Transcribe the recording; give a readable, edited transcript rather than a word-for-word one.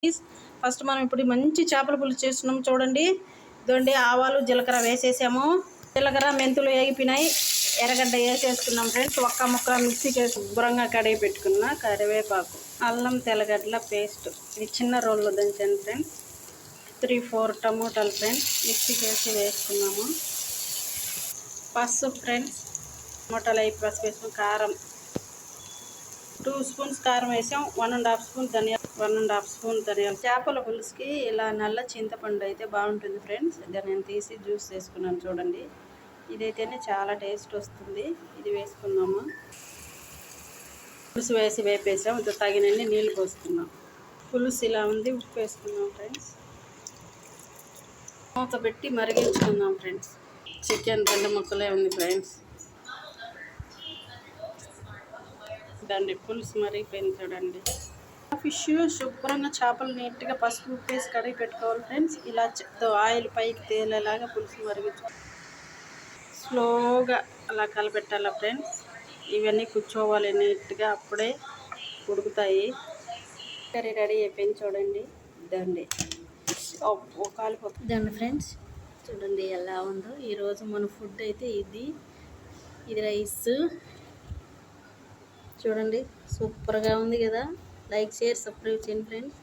First మనం ఇప్పుడు మంచి చేపల పులుసు చేస్తున్నాం చూడండి. ఇదండి ఆవాలు జీలకర్ర వేసేసాము. జీలకర్ర మెంతులు వేగిపోయినాయి. ఎర్రగడ్డ వేసేసుకున్నాం ఫ్రెండ్స్. ఒక్క ముక్క మిక్సీకి వేసి శుభ్రంగా కడిగి పెట్టుకున్న కరివేపాకు, అల్లం తెల్లగడ్డల పేస్ట్, ఇది చిన్న రోల్లో దంచాను ఫ్రెండ్స్. 3-4 టమోటాలు ఫ్రెండ్స్ మిక్సీకి వేసి వేసుకున్నాము. పసుపు ఫ్రెండ్స్, టమోటాలు అయి పసుపు వేసాం. కారం 2 స్పూన్స్ కారం వేసాం. 1.5 స్పూన్ ధనియాలు, 1.5 స్పూన్ ధనియాలు. చేపల పులుసుకి ఇలా నల్ల చింతపండు అయితే బాగుంటుంది ఫ్రెండ్స్. ఇద్దరు నేను తీసి జ్యూస్ వేసుకున్నాను చూడండి. ఇదైతేనే చాలా టేస్ట్ వస్తుంది. ఇది వేసుకున్నాము. పులుసు వేసి వేపేసాం. ఇది తగినన్ని నీళ్ళు పోసుకున్నాం. పులుసు ఇలా ఉంది. ఉప్పు వేసుకున్నాం ఫ్రెండ్స్. మూత పెట్టి మరిగించుకున్నాం ఫ్రెండ్స్. చికెన్ 2 ముక్కలే ఉంది ఫ్రెండ్స్. దాన్ని పులుసు మరిగిపోయింది చూడండి. ఫిష్ శుభ్రంగా చేపలు నీట్గా పసుపు ఉప్పు వేసి కడిగి పెట్టుకోవాలి ఫ్రెండ్స్. ఇలా ఆయిల్ పైకి తేలేలాగా పులుసు మరిగించు స్లోగా అలా కలపెట్టాలా ఫ్రెండ్స్. ఇవన్నీ కూర్చోవాలి నీట్గా, అప్పుడే ఉడుకుతాయి. కర్రీ రెడీ అయిపోయింది చూడండి. దండి కాలిపోతుంది ఫ్రెండ్స్. చూడండి ఎలా ఉందో. ఈరోజు మన ఫుడ్ అయితే ఇది రైస్ చూడండి. సూపర్గా ఉంది కదా. లైక్, షేర్, సబ్స్క్రైబ్ చేయండి ఫ్రెండ్స్.